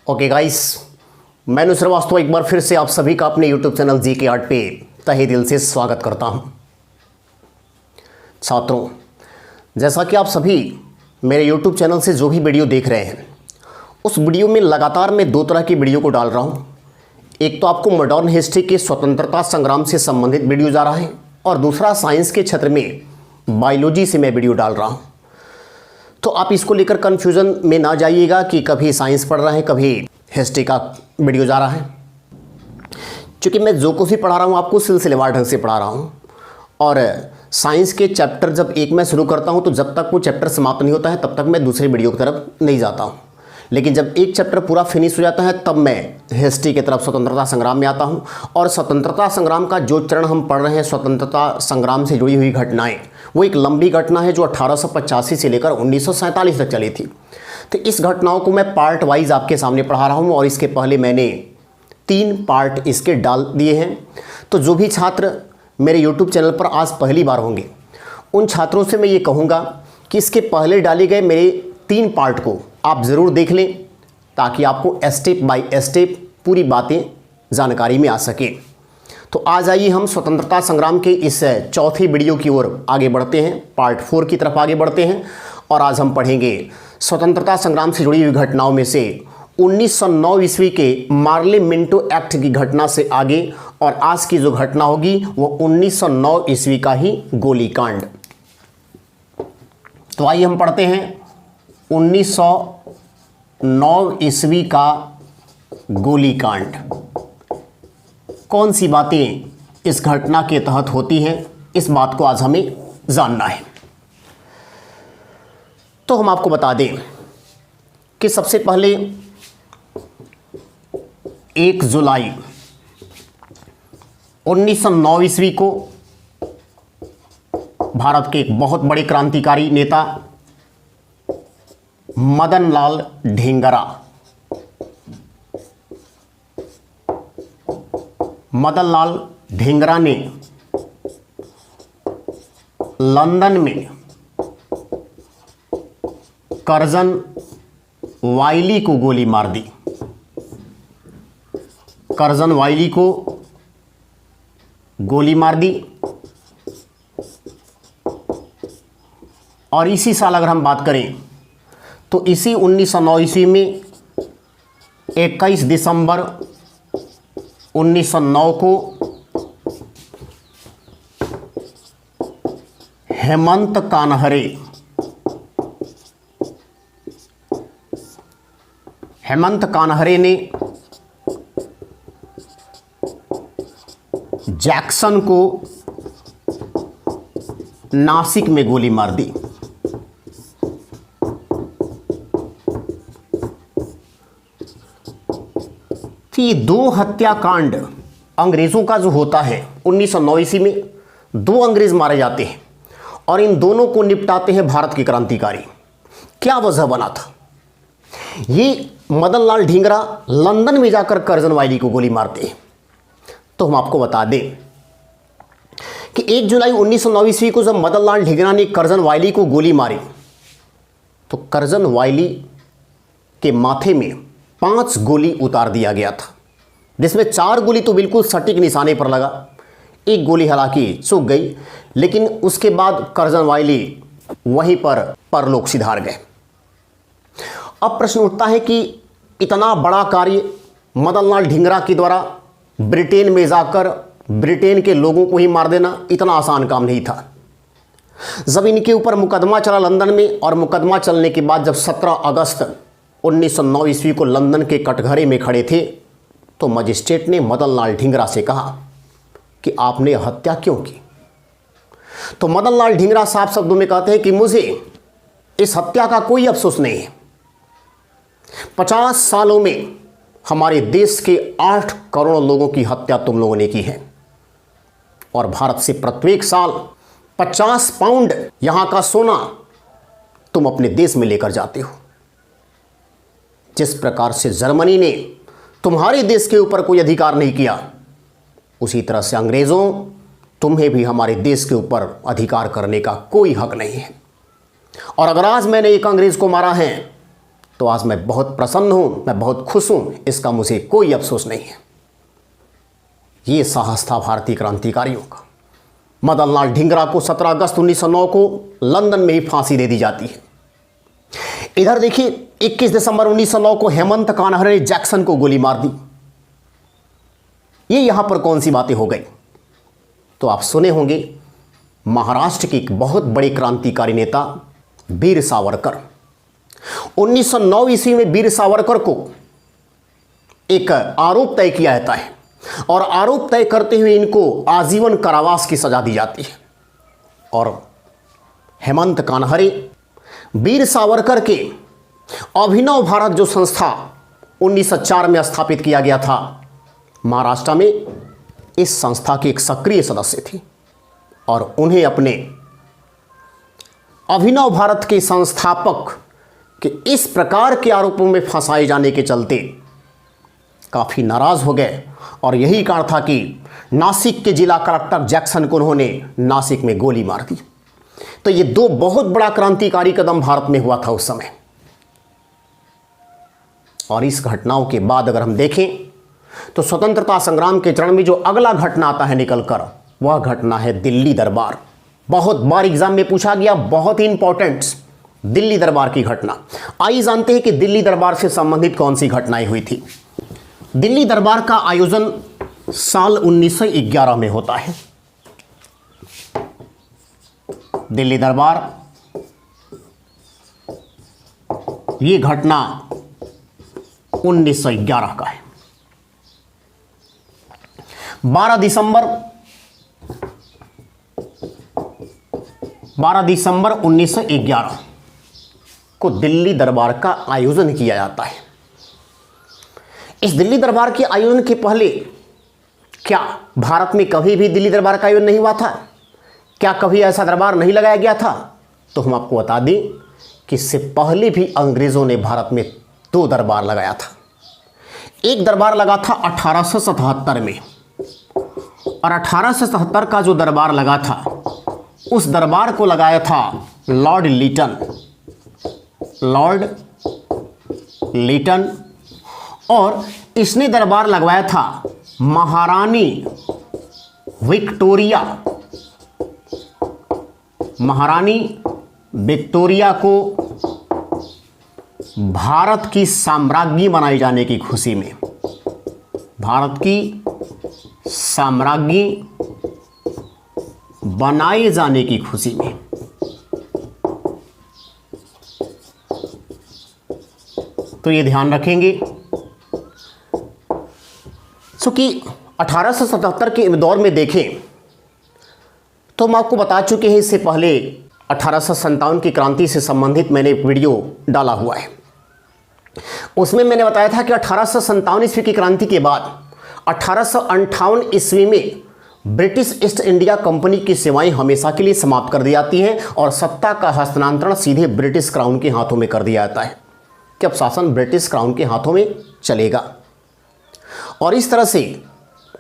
Okay guys, मैं श्रीवास्तव एक बार फिर से आप सभी का अपने यूट्यूब चैनल जीके आर्ट पे तहे दिल से स्वागत करता हूं। छात्रों, जैसा कि आप सभी मेरे यूट्यूब चैनल से जो भी वीडियो देख रहे हैं, उस वीडियो में लगातार मैं दो तरह की वीडियो को डाल रहा हूं। एक तो आपको मॉडर्न हिस्ट्री के स्वतंत्रता संग्राम से संबंधित वीडियो जा रहा है, और दूसरा साइंस के क्षेत्र में बायोलॉजी से मैं वीडियो डाल रहा हूँ। तो आप इसको लेकर कन्फ्यूज़न में ना जाइएगा कि कभी साइंस पढ़ रहे हैं, कभी हिस्ट्री का वीडियो जा रहा है, क्योंकि मैं जो कुछ भी पढ़ा रहा हूँ आपको सिलसिलेवार ढंग से पढ़ा रहा हूँ। और साइंस के चैप्टर जब एक मैं शुरू करता हूँ तो जब तक वो चैप्टर समाप्त नहीं होता है तब तक मैं दूसरे वीडियो की तरफ नहीं जाता हूँ। लेकिन जब एक चैप्टर पूरा फिनिश हो जाता है तब मैं हिस्ट्री की तरफ स्वतंत्रता संग्राम में आता हूँ। और स्वतंत्रता संग्राम का जो चरण हम पढ़ रहे हैं, स्वतंत्रता संग्राम से जुड़ी हुई घटनाएं, वो एक लंबी घटना है जो 1885 से लेकर 1947 तक चली थी। तो इस घटनाओं को मैं पार्ट वाइज आपके सामने पढ़ा रहा हूँ, और इसके पहले मैंने 3 पार्ट इसके डाल दिए हैं। तो जो भी छात्र मेरे यूट्यूब चैनल पर आज पहली बार होंगे, उन छात्रों से मैं ये कहूँगा कि इसके पहले डाले गए मेरे 3 पार्ट को आप ज़रूर देख लें, ताकि आपको स्टेप बाय स्टेप पूरी बातें जानकारी में आ सके। तो आज आइए हम स्वतंत्रता संग्राम के इस चौथी वीडियो की ओर आगे बढ़ते हैं, पार्ट 4 की तरफ आगे बढ़ते हैं। और आज हम पढ़ेंगे स्वतंत्रता संग्राम से जुड़ी हुई घटनाओं में से 1909 ईस्वी के मार्ले मिंटो एक्ट की घटना से आगे, और आज की जो घटना होगी वो 1909 ईस्वी का ही गोलीकांड। तो आइए हम पढ़ते हैं 1909 ईस्वी का गोलीकांड। कौन सी बातें इस घटना के तहत होती हैं, इस बात को आज हमें जानना है। तो हम आपको बता दें कि सबसे पहले 1 जुलाई 1909 ईस्वी को भारत के एक बहुत बड़े क्रांतिकारी नेता मदन लाल ढींगरा ने लंदन में कर्जन वाइली को गोली मार दी। कर्जन वाइली को गोली मार दी। और इसी साल अगर हम बात करें तो इसी 1909 ईस्वी में 21 दिसंबर 1909 को हेमंत कान्हरे ने जैक्सन को नासिक में गोली मार दी। ये 2 हत्याकांड अंग्रेज़ों का जो होता है 1909 ईस्वी में 2 अंग्रेज़ मारे जाते हैं, और इन दोनों को निपटाते हैं भारत के क्रांतिकारी। क्या वजह बना था? ये मदन लाल ढींगरा लंदन में जाकर कर्जन वाइली को गोली मारते हैं। तो हम आपको बता दें कि 1 जुलाई 1909 ईस्वी को जब मदन लाल ढींगरा ने कर्जन वाइली को गोली मारी, तो कर्जन वाइली के माथे में 5 गोली उतार दिया गया था, जिसमें 4 गोली तो बिल्कुल सटीक निशाने पर लगा, 1 गोली हालांकि चूक गई, लेकिन उसके बाद कर्जन वाइली वहीं पर परलोक सिधार गए। अब प्रश्न उठता है कि इतना बड़ा कार्य मदन लाल ढींगरा के द्वारा ब्रिटेन में जाकर ब्रिटेन के लोगों को ही मार देना इतना आसान काम नहीं था। जब इनके ऊपर मुकदमा चला लंदन में, और मुकदमा चलने के बाद जब 17 अगस्त 1909 ईस्वी को लंदन के कटघरे में खड़े थे, तो मजिस्ट्रेट ने मदन लाल ढींगरा से कहा कि आपने हत्या क्यों की? तो मदन लाल ढींगरा साफ शब्दों में कहते हैं कि मुझे इस हत्या का कोई अफसोस नहीं है। 50 सालों में हमारे देश के 8 करोड़ लोगों की हत्या तुम लोगों ने की है, और भारत से प्रत्येक साल 50 पाउंड यहां का सोना तुम अपने देश में लेकर जाते हो। जिस प्रकार से जर्मनी ने तुम्हारे देश के ऊपर कोई अधिकार नहीं किया, उसी तरह से अंग्रेज़ों तुम्हें भी हमारे देश के ऊपर अधिकार करने का कोई हक नहीं है। और अगर आज मैंने एक अंग्रेज़ को मारा है तो आज मैं बहुत प्रसन्न हूँ, मैं बहुत खुश हूँ, इसका मुझे कोई अफसोस नहीं है। ये साहस था भारतीय क्रांतिकारियों का। मदन लाल ढींगरा को 17 अगस्त 1909 को लंदन में ही फांसी दे दी जाती है। इधर देखिए 21 दिसंबर 1909 को हेमंत कान्हरे ने जैक्सन को गोली मार दी। ये यहां पर कौन सी बातें हो गई? तो आप सुने होंगे महाराष्ट्र के एक बहुत बड़े क्रांतिकारी नेता वीर सावरकर। 1909 ईस्वी में वीर सावरकर को एक आरोप तय किया जाता है और आरोप तय करते हुए इनको आजीवन कारावास की सजा दी जाती है। और हेमंत कान्हरे वीर सावरकर के अभिनव भारत जो संस्था 1904 में स्थापित किया गया था महाराष्ट्र में, इस संस्था के एक सक्रिय सदस्य थे और उन्हें अपने अभिनव भारत के संस्थापक के इस प्रकार के आरोपों में फंसाए जाने के चलते काफ़ी नाराज़ हो गए और यही कारण था कि नासिक के जिला कलेक्टर जैक्सन को उन्होंने नासिक में गोली मार दी। तो ये दो बहुत बड़ा क्रांतिकारी कदम भारत में हुआ था उस समय। और इस घटनाओं के बाद अगर हम देखें तो स्वतंत्रता संग्राम के चरण में जो अगला घटना आता है निकलकर, वह घटना है दिल्ली दरबार। बहुत बार एग्जाम में पूछा गया, बहुत ही इंपॉर्टेंट दिल्ली दरबार की घटना। आइए जानते हैं कि दिल्ली दरबार से संबंधित कौन सी घटनाएं हुई थी। दिल्ली दरबार का आयोजन साल 1911 में होता है। दिल्ली दरबार, ये घटना 1911 का है। 12 दिसंबर 1911 को दिल्ली दरबार का आयोजन किया जाता है। इस दिल्ली दरबार के आयोजन के पहले क्या भारत में कभी भी दिल्ली दरबार का आयोजन नहीं हुआ था? क्या कभी ऐसा दरबार नहीं लगाया गया था? तो हम आपको बता दें कि इससे पहले भी अंग्रेज़ों ने भारत में 2 दरबार लगाया था। एक दरबार लगा था 1877 में, और 1877 का जो दरबार लगा था उस दरबार को लगाया था लॉर्ड लीटन, और इसने दरबार लगवाया था महारानी विक्टोरिया को भारत की साम्राज्ञी बनाए जाने की खुशी में, भारत की साम्राज्ञी बनाए जाने की खुशी में। तो ये ध्यान रखेंगे कि 1877 के दौर में देखें तो हम आपको बता चुके हैं, इससे पहले 1857 की क्रांति से संबंधित मैंने एक वीडियो डाला हुआ है। उसमें मैंने बताया था कि 1857 ईस्वी की क्रांति के बाद 1858 ईस्वी में ब्रिटिश ईस्ट इंडिया कंपनी की सेवाएं हमेशा के लिए समाप्त कर दी जाती हैं और सत्ता का हस्तांतरण सीधे ब्रिटिश क्राउन के हाथों में कर दिया जाता है कि अब शासन ब्रिटिश क्राउन के हाथों में चलेगा। और इस तरह से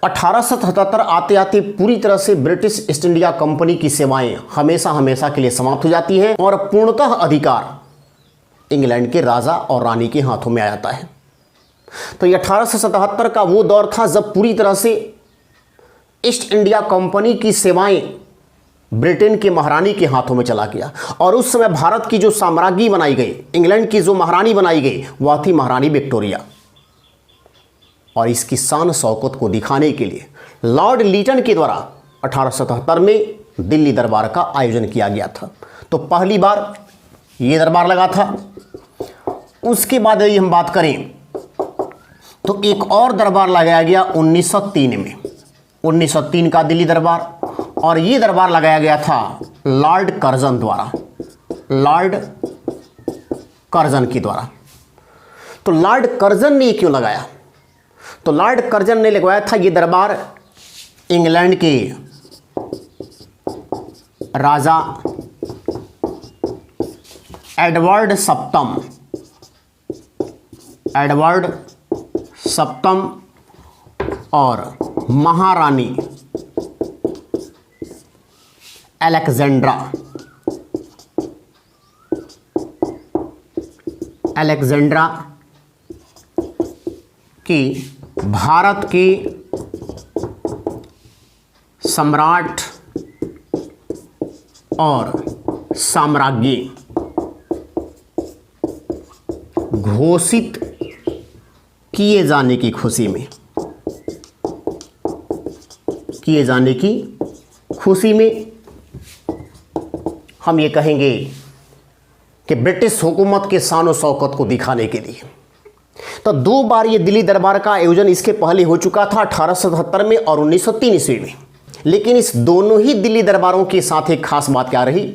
1877 आते आते पूरी तरह से ब्रिटिश ईस्ट इंडिया कंपनी की सेवाएं हमेशा के लिए समाप्त हो जाती हैं और पूर्णतः अधिकार इंग्लैंड के राजा और रानी के हाथों में आ जाता है। तो ये 1877 का वो दौर था जब पूरी तरह से ईस्ट इंडिया कंपनी की सेवाएं ब्रिटेन के महारानी के हाथों में चला गया और उस समय भारत की जो साम्राज्ञी बनाई गई, इंग्लैंड की जो महारानी बनाई गई, वह थी महारानी विक्टोरिया। और इसकी शान शौकत को दिखाने के लिए लॉर्ड लीटन के द्वारा 1877 में दिल्ली दरबार का आयोजन किया गया था। तो पहली बार ये दरबार लगा था। उसके बाद यदि हम बात करें तो एक और दरबार लगाया गया 1903 में, 1903 का दिल्ली दरबार, और ये दरबार लगाया गया था लॉर्ड कर्जन द्वारा, लॉर्ड कर्जन के द्वारा। तो लॉर्ड कर्जन ने क्यों लगाया? तो लॉर्ड कर्जन ने लगवाया था ये दरबार इंग्लैंड के राजा एडवर्ड सप्तम और महारानी अलेक्जेंड्रा की भारत के सम्राट और साम्राज्ञी घोषित किए जाने की खुशी में हम ये कहेंगे कि ब्रिटिश हुकूमत के शान और शौकत को दिखाने के लिए। तो 2 बार ये दिल्ली दरबार का आयोजन इसके पहले हो चुका था, 1877 में और 1903 ईस्वी में। लेकिन इस दोनों ही दिल्ली दरबारों के साथ एक खास बात क्या रही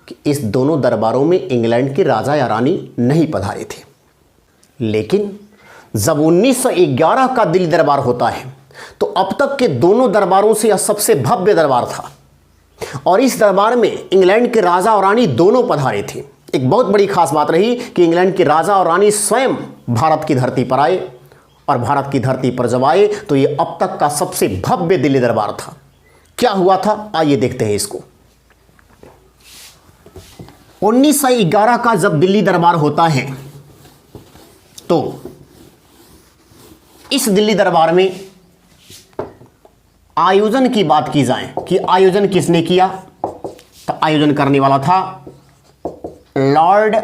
कि इस दोनों दरबारों में इंग्लैंड के राजा या रानी नहीं पधारे थे। लेकिन जब 1911 का दिल्ली दरबार होता है तो अब तक के दोनों दरबारों से यह सबसे भव्य दरबार था और इस दरबार में इंग्लैंड के राजा और रानी दोनों पधारे थे। एक बहुत बड़ी खास बात रही कि इंग्लैंड के राजा और रानी स्वयं भारत की धरती पर आए और भारत की धरती पर जब आए तो ये अब तक का सबसे भव्य दिल्ली दरबार था। क्या हुआ था, आइए देखते हैं इसको। 1911 का जब दिल्ली दरबार होता है तो इस दिल्ली दरबार में आयोजन की बात की जाए कि आयोजन किसने किया, तो आयोजन करने वाला था लॉर्ड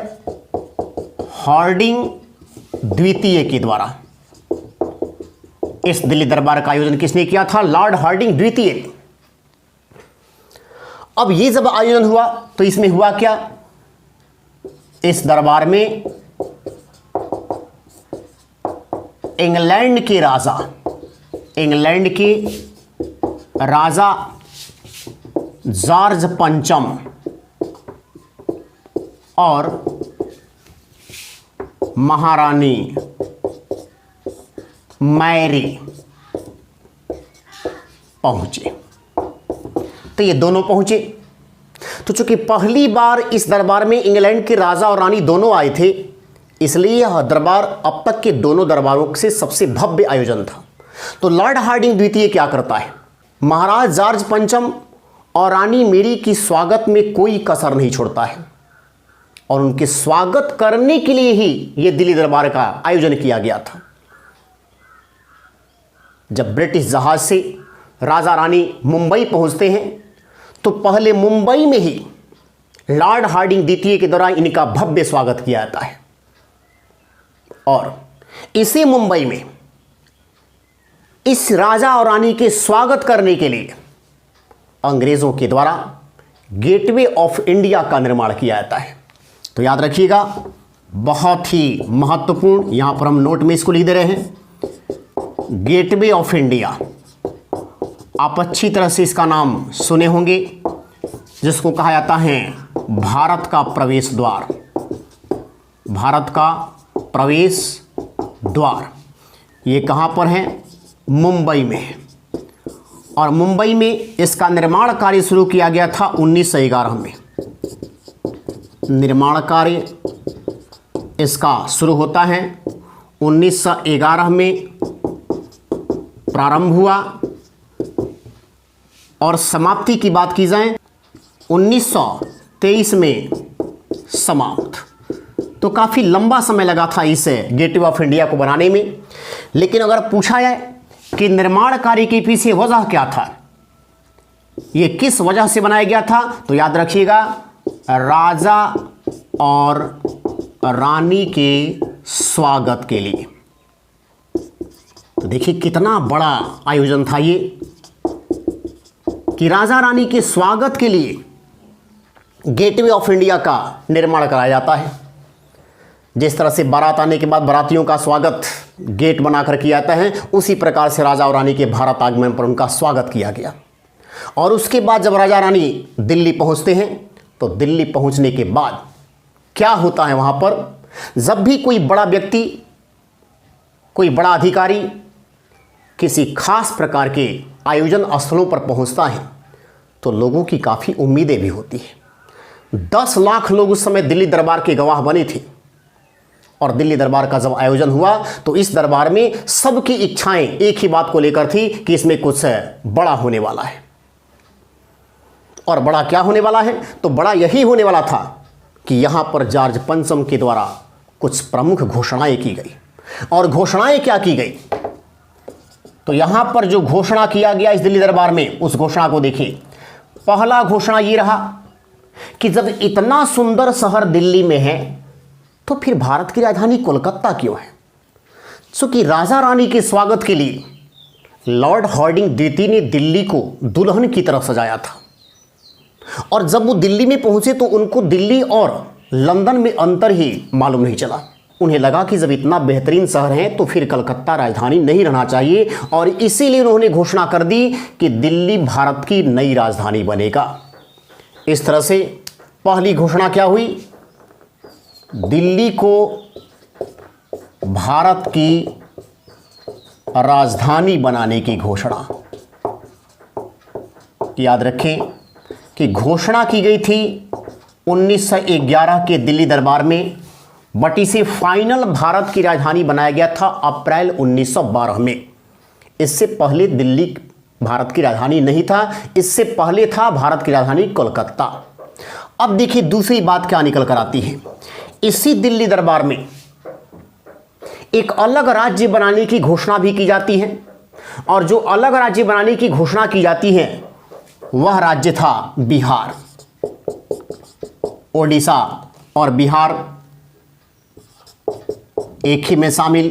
हार्डिंग द्वितीय के द्वारा। इस दिल्ली दरबार का आयोजन किसने किया था, लॉर्ड हार्डिंग द्वितीय। अब ये जब आयोजन हुआ तो इसमें हुआ क्या, इस दरबार में इंग्लैंड के राजा जॉर्ज पंचम और महारानी मैरी पहुंचे। तो ये दोनों पहुंचे। तो चूंकि पहली बार इस दरबार में इंग्लैंड के राजा और रानी दोनों आए थे, इसलिए यह दरबार अब तक के दोनों दरबारों से सबसे भव्य आयोजन था। तो लॉर्ड हार्डिंग द्वितीय क्या करता है, महाराज जॉर्ज पंचम और रानी मेरी की स्वागत में कोई कसर नहीं छोड़ता है और उनके स्वागत करने के लिए ही यह दिल्ली दरबार का आयोजन किया गया था। जब ब्रिटिश जहाज से राजा रानी मुंबई पहुंचते हैं तो पहले मुंबई में ही लॉर्ड हार्डिंग द्वितीय के द्वारा इनका भव्य स्वागत किया जाता है और इसी मुंबई में इस राजा और रानी के स्वागत करने के लिए अंग्रेजों के द्वारा गेटवे ऑफ इंडिया का निर्माण किया जाता है। तो याद रखिएगा, बहुत ही महत्वपूर्ण, यहां पर हम नोट में इसको लिख दे रहे हैं, गेटवे ऑफ इंडिया। आप अच्छी तरह से इसका नाम सुने होंगे, जिसको कहा जाता है भारत का प्रवेश द्वार। भारत का प्रवेश द्वार ये कहां पर है, मुंबई में है और मुंबई में इसका निर्माण कार्य शुरू किया गया था 1911 में। निर्माण कार्य इसका शुरू होता है 1911 में प्रारंभ हुआ और समाप्ति की बात की जाए 1923 में समाप्त। तो काफ़ी लंबा समय लगा था इस गेटवे ऑफ इंडिया को बनाने में। लेकिन अगर पूछा जाए कि निर्माण कार्य के पीछे वजह क्या था, ये किस वजह से बनाया गया था, तो याद रखिएगा, राजा और रानी के स्वागत के लिए। तो देखिए कितना बड़ा आयोजन था ये कि राजा रानी के स्वागत के लिए गेटवे ऑफ इंडिया का निर्माण कराया जाता है। जिस तरह से बारात आने के बाद बारातियों का स्वागत गेट बनाकर किया जाता है, उसी प्रकार से राजा और रानी के भारत आगमन पर उनका स्वागत किया गया। और उसके बाद जब राजा रानी दिल्ली पहुंचते हैं तो दिल्ली पहुंचने के बाद क्या होता है, वहां पर जब भी कोई बड़ा व्यक्ति, कोई बड़ा अधिकारी किसी खास प्रकार के आयोजन स्थलों पर पहुंचता है तो लोगों की काफ़ी उम्मीदें भी होती हैं। 10 लाख लोग उस समय दिल्ली दरबार के गवाह बने थे और दिल्ली दरबार का जब आयोजन हुआ तो इस दरबार में सबकी इच्छाएं एक ही बात को लेकर थी कि इसमें कुछ बड़ा होने वाला है। और बड़ा क्या होने वाला है, तो बड़ा यही होने वाला था कि यहाँ पर जॉर्ज पंचम के द्वारा कुछ प्रमुख घोषणाएं की गई। और घोषणाएं क्या की गई, तो यहां पर जो घोषणा किया गया इस दिल्ली दरबार में, उस घोषणा को देखिए। पहला घोषणा यह रहा कि जब इतना सुंदर शहर दिल्ली में है तो फिर भारत की राजधानी कोलकाता क्यों है। क्योंकि राजा रानी के स्वागत के लिए लॉर्ड हार्डिंग द्वितीय ने दिल्ली को दुल्हन की तरह सजाया था, और जब वो दिल्ली में पहुंचे तो उनको दिल्ली और लंदन में अंतर ही मालूम नहीं चला। उन्हें लगा कि जब इतना बेहतरीन शहर है तो फिर कलकत्ता राजधानी नहीं रहना चाहिए, और इसीलिए उन्होंने घोषणा कर दी कि दिल्ली भारत की नई राजधानी बनेगा। इस तरह से पहली घोषणा क्या हुई, दिल्ली को भारत की राजधानी बनाने की घोषणा। याद रखें कि घोषणा की गई थी 1911 के दिल्ली दरबार में, बट इसे फाइनल भारत की राजधानी बनाया गया था अप्रैल 1912 में। इससे पहले दिल्ली भारत की राजधानी नहीं था, इससे पहले था भारत की राजधानी कोलकाता। अब देखिए दूसरी बात क्या निकल कर आती है। इसी दिल्ली दरबार में एक अलग राज्य बनाने की घोषणा भी की जाती है, और जो अलग राज्य बनाने की घोषणा की जाती है वह राज्य था बिहार। ओडिशा और बिहार एक ही में शामिल।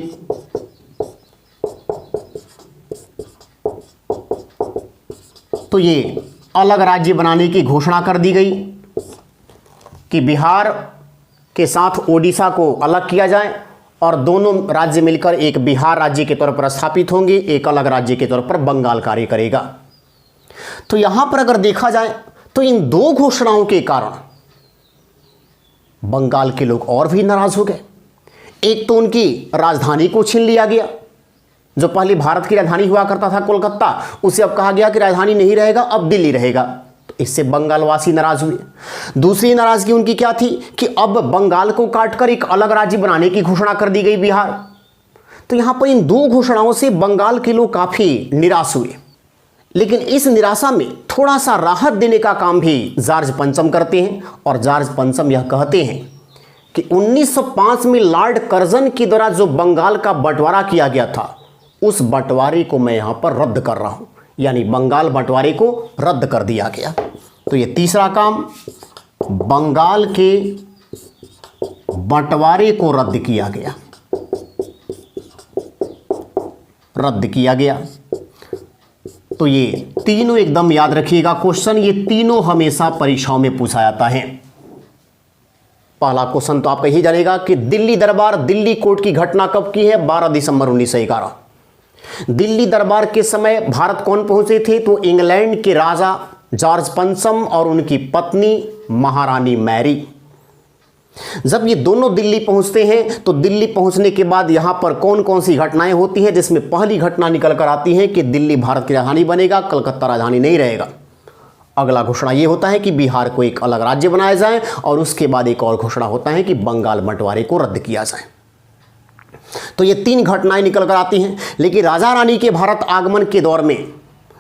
तो ये अलग राज्य बनाने की घोषणा कर दी गई कि बिहार के साथ ओडिशा को अलग किया जाए, और दोनों राज्य मिलकर एक बिहार राज्य के तौर पर स्थापित होंगे, एक अलग राज्य के तौर पर बंगाल कार्य करेगा। तो यहां पर अगर देखा जाए तो इन दो घोषणाओं के कारण बंगाल के लोग और भी नाराज हो गए। एक तो उनकी राजधानी को छीन लिया गया, जो पहले भारत की राजधानी हुआ करता था कोलकाता, उसे अब कहा गया कि राजधानी नहीं रहेगा, अब दिल्ली रहेगा। तो इससे बंगालवासी नाराज हुए। दूसरी नाराजगी उनकी क्या थी कि अब बंगाल को काटकर एक अलग राज्य बनाने की घोषणा कर दी गई बिहार। तो यहां पर इन दो घोषणाओं से बंगाल के लोग काफी निराश हुए। लेकिन इस निराशा में थोड़ा सा राहत देने का काम भी जॉर्ज पंचम करते हैं, और जॉर्ज पंचम यह कहते हैं कि 1905 में लॉर्ड कर्जन के द्वारा जो बंगाल का बंटवारा किया गया था, उस बंटवारे को मैं यहां पर रद्द कर रहा हूं, यानी बंगाल बंटवारे को रद्द कर दिया गया। तो ये तीसरा काम, बंगाल के बंटवारे को रद्द किया गया, रद्द किया गया। तो ये तीनों एकदम याद रखिएगा क्वेश्चन, ये तीनों हमेशा परीक्षाओं में पूछा जाता है। पहला क्वेश्चन तो आपका यही जानेगा कि दिल्ली दरबार दिल्ली कोर्ट की घटना कब की है, 12 दिसंबर 1911। दिल्ली दरबार के समय भारत कौन पहुंचे थे, तो इंग्लैंड के राजा जॉर्ज पंचम और उनकी पत्नी महारानी मैरी। जब ये दोनों दिल्ली पहुंचते हैं तो दिल्ली पहुंचने के बाद यहां पर कौन कौन सी घटनाएं होती हैं, जिसमें पहली घटना निकल कर आती है कि दिल्ली भारत की राजधानी बनेगा, कलकत्ता राजधानी नहीं रहेगा। अगला घोषणा यह होता है कि बिहार को एक अलग राज्य बनाया जाए, और उसके बाद एक और घोषणा होता है कि बंगाल बंटवारे को रद्द किया जाए। तो ये तीन घटनाएं निकल कर आती हैं। लेकिन राजा रानी के भारत आगमन के दौर में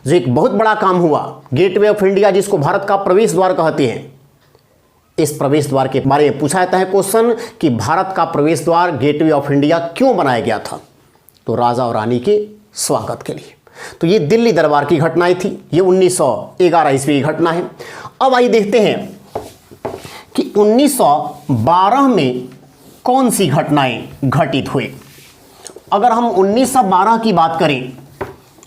जो एक बहुत बड़ा काम हुआ, गेटवे ऑफ इंडिया, जिसको भारत का प्रवेश द्वार कहते हैं, इस प्रवेश द्वार के बारे में पूछा जाता है क्वेश्चन कि भारत का प्रवेश द्वार गेटवे ऑफ इंडिया क्यों बनाया गया था, तो राजा और रानी के स्वागत के लिए। तो ये दिल्ली दरबार की घटनाएं थी, ये 1911 ईस्वी की घटना है। अब आइए देखते हैं कि 1912 में कौन सी घटनाएं घटित हुई। अगर हम 1912 की बात करें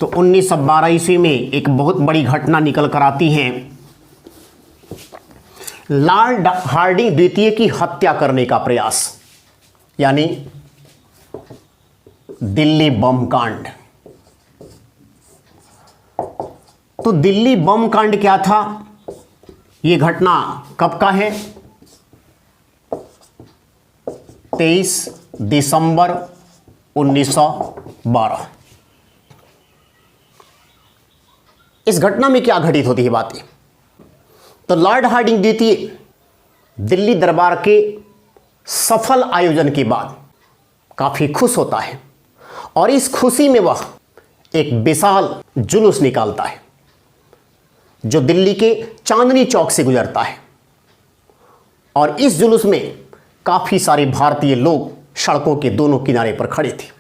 तो 1912 ईस्वी में एक बहुत बड़ी घटना निकल कर आती है, लॉर्ड हार्डिंग द्वितीय की हत्या करने का प्रयास, यानी दिल्ली बम कांड। तो दिल्ली बम कांड क्या था, यह घटना कब का है, 23 दिसंबर 1912। इस घटना में क्या घटित होती है बातें, तो लॉर्ड हार्डिंग द्वितीय दिल्ली दरबार के सफल आयोजन के बाद काफी खुश होता है, और इस खुशी में वह एक विशाल जुलूस निकालता है जो दिल्ली के चांदनी चौक से गुजरता है। और इस जुलूस में काफ़ी सारे भारतीय लोग सड़कों के दोनों किनारे पर खड़े थे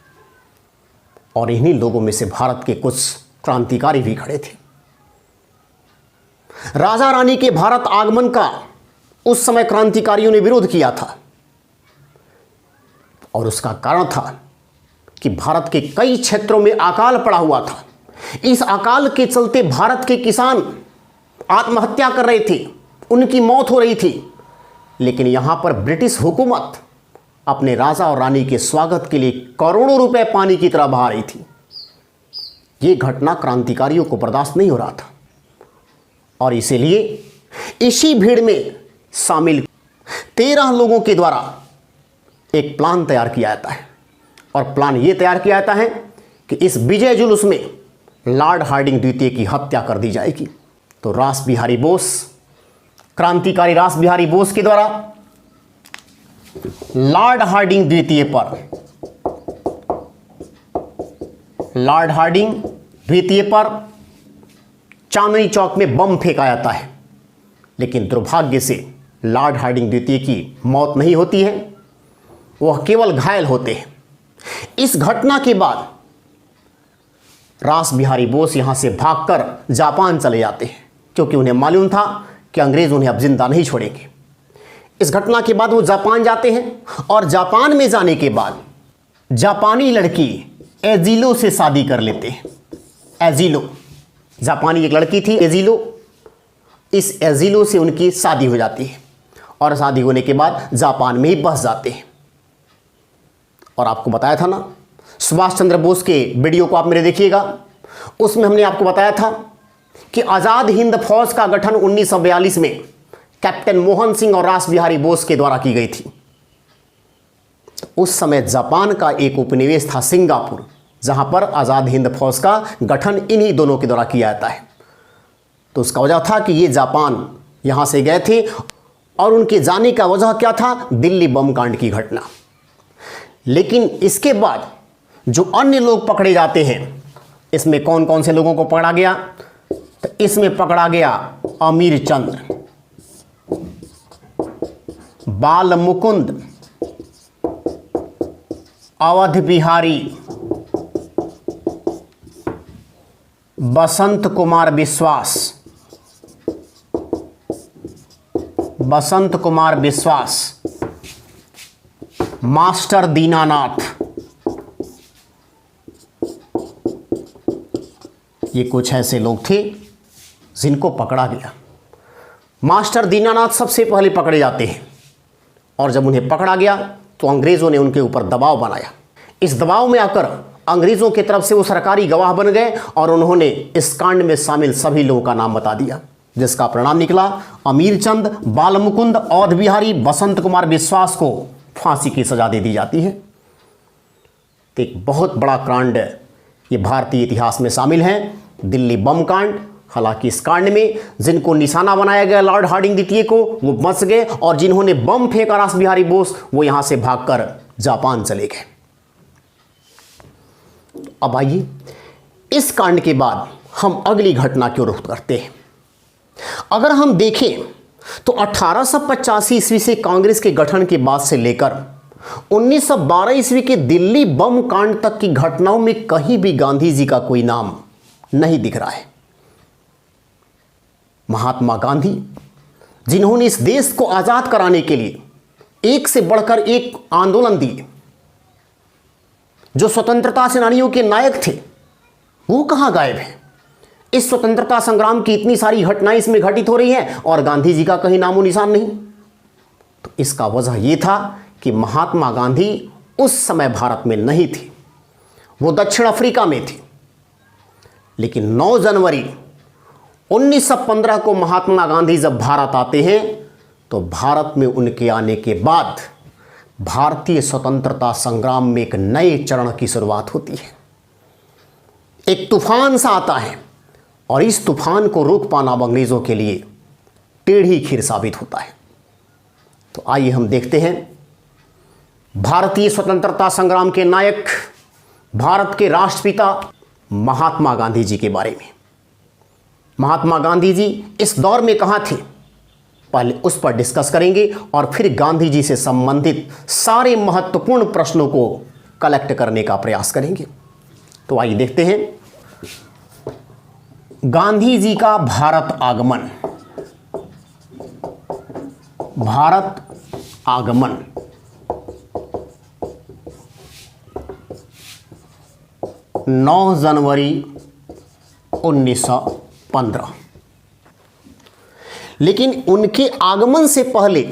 और इन्हीं लोगों में से भारत के कुछ क्रांतिकारी भी खड़े थे। राजा रानी के भारत आगमन का उस समय क्रांतिकारियों ने विरोध किया था और उसका कारण था कि भारत के कई क्षेत्रों में अकाल पड़ा हुआ था। इस अकाल के चलते भारत के किसान आत्महत्या कर रहे थे, उनकी मौत हो रही थी। लेकिन यहां पर ब्रिटिश हुकूमत अपने राजा और रानी के स्वागत के लिए करोड़ों रुपए पानी की तरह बहा रही थी। यह घटना क्रांतिकारियों को बर्दाश्त नहीं हो रहा था और इसीलिए इसी भीड़ में शामिल 13 लोगों के द्वारा एक प्लान तैयार किया जाता है और प्लान यह तैयार किया जाता है कि इस विजय जुलूस में लॉर्ड हार्डिंग द्वितीय की हत्या कर दी जाएगी। तो रास बिहारी बोस, क्रांतिकारी रास बिहारी बोस के द्वारा लॉर्ड हार्डिंग द्वितीय पर चांदनी चौक में बम फेंका जाता है। लेकिन दुर्भाग्य से लॉर्ड हार्डिंग द्वितीय की मौत नहीं होती है, वह केवल घायल होते हैं। इस घटना के बाद रास बिहारी बोस यहां से भागकर जापान चले जाते हैं क्योंकि उन्हें मालूम था कि अंग्रेज उन्हें अब जिंदा नहीं छोड़ेंगे। इस घटना के बाद वो जापान जाते हैं और जापान में जाने के बाद जापानी लड़की एजिलो से शादी कर लेते हैं। एजिलो, जापानी एक लड़की थी एजिलो, इस एजिलो से उनकी शादी हो जाती है और शादी होने के बाद जापान में ही बस जाते हैं। और आपको बताया था ना, सुभाष चंद्र बोस के वीडियो को आप मेरे देखिएगा, उसमें हमने आपको बताया था कि आज़ाद हिंद फौज का गठन 1942 में कैप्टन मोहन सिंह और रास बिहारी बोस के द्वारा की गई थी। उस समय जापान का एक उपनिवेश था सिंगापुर, जहां पर आज़ाद हिंद फौज का गठन इन्हीं दोनों के द्वारा किया जाता है। तो उसका वजह था कि ये जापान यहां से गए थे और उनके जाने का वजह क्या था? दिल्ली बम कांड की घटना। लेकिन इसके बाद जो अन्य लोग पकड़े जाते हैं, इसमें कौन कौन से लोगों को पकड़ा गया? तो इसमें पकड़ा गया अमीर चंद्र, बाल मुकुंद, अवध बिहारी, बसंत कुमार विश्वास, मास्टर दीनानाथ। ये कुछ ऐसे लोग थे जिनको पकड़ा गया। मास्टर दीनानाथ सबसे पहले पकड़े जाते हैं और जब उन्हें पकड़ा गया तो अंग्रेज़ों ने उनके ऊपर दबाव बनाया। इस दबाव में आकर अंग्रेज़ों की तरफ से वो सरकारी गवाह बन गए और उन्होंने इस कांड में शामिल सभी लोगों का नाम बता दिया, जिसका परिणाम निकला अमीर चंद, बाल मुकुंद, अवध बिहारी, बसंत कुमार विश्वास को फांसी की सजा दे दी जाती है। तो एक बहुत बड़ा कांड ये भारतीय इतिहास में शामिल है, दिल्ली बम कांड। हालांकि इस कांड में जिनको निशाना बनाया गया लॉर्ड हार्डिंग द्वितीय को, वो बच गए और जिन्होंने बम फेंका रास बिहारी बोस, वो यहां से भागकर जापान चले गए। अब आइए इस कांड के बाद हम अगली घटना की ओर रुख करते हैं। अगर हम देखें तो 1885 ईस्वी से कांग्रेस के गठन के बाद से लेकर 1912 ईस्वी के दिल्ली बम कांड तक की घटनाओं में कहीं भी गांधी जी का कोई नाम नहीं दिख रहा है। महात्मा गांधी, जिन्होंने इस देश को आजाद कराने के लिए एक से बढ़कर एक आंदोलन दिए, जो स्वतंत्रता सेनानियों के नायक थे, वो कहां गायब हैं? इस स्वतंत्रता संग्राम की इतनी सारी घटनाएं इसमें घटित हो रही हैं और गांधी जी का कहीं नामो निशान नहीं। तो इसका वजह यह था कि महात्मा गांधी उस समय भारत में नहीं थे, वो दक्षिण अफ्रीका में थे। लेकिन 9 जनवरी 1915 को महात्मा गांधी जब भारत आते हैं तो भारत में उनके आने के बाद भारतीय स्वतंत्रता संग्राम में एक नए चरण की शुरुआत होती है। एक तूफान सा आता है और इस तूफान को रोक पाना अब अंग्रेजों के लिए टेढ़ी खीर साबित होता है। तो आइए हम देखते हैं भारतीय स्वतंत्रता संग्राम के नायक, भारत के राष्ट्रपिता महात्मा गांधी जी के बारे में। महात्मा गांधी जी इस दौर में कहां थे? पहले उस पर डिस्कस करेंगे और फिर गांधी जी से संबंधित सारे महत्वपूर्ण प्रश्नों को कलेक्ट करने का प्रयास करेंगे। तो आइए देखते हैं गांधी जी का भारत आगमन। भारत आगमन 9 जनवरी 1915। लेकिन उनके आगमन से पहले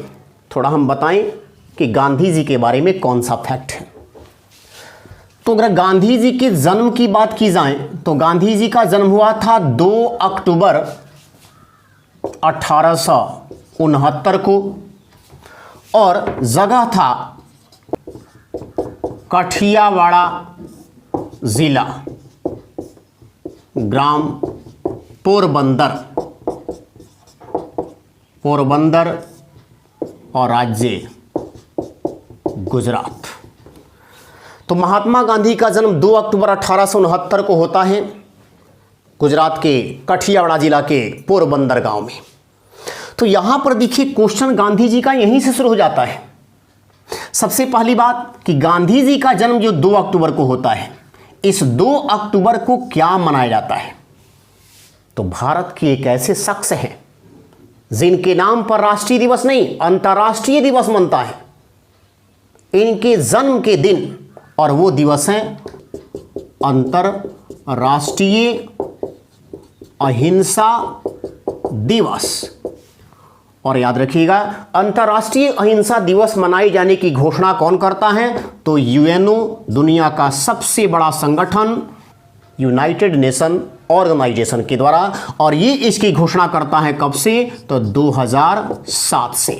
थोड़ा हम बताएं कि गांधी जी के बारे में कौन सा फैक्ट है। तो अगर गांधी जी के जन्म की बात की जाए तो गांधी जी का जन्म हुआ था 2 अक्टूबर 1869 को और जगह था काठियावाड़ा जिला, ग्राम पोरबंदर और राज्य गुजरात। तो महात्मा गांधी का जन्म 2 अक्टूबर 1869 को होता है गुजरात के काठियावाड़ा जिला के पोरबंदर गांव में। तो यहां पर देखिए क्वेश्चन गांधी जी का यहीं से शुरू हो जाता है। सबसे पहली बात कि गांधी जी का जन्म जो 2 अक्टूबर को होता है, इस 2 अक्टूबर को क्या मनाया जाता है? तो भारत के एक ऐसे शख्स हैं जिनके नाम पर राष्ट्रीय दिवस नहीं अंतर्राष्ट्रीय दिवस मनता है, इनके जन्म के दिन, और वो दिवस है अंतर्राष्ट्रीय अहिंसा दिवस। और याद रखिएगा, अंतर्राष्ट्रीय अहिंसा दिवस मनाए जाने की घोषणा कौन करता है? तो यूएनओ, दुनिया का सबसे बड़ा संगठन, यूनाइटेड नेशन ऑर्गेनाइजेशन के द्वारा। और ये इसकी घोषणा करता है कब से? तो 2007 से।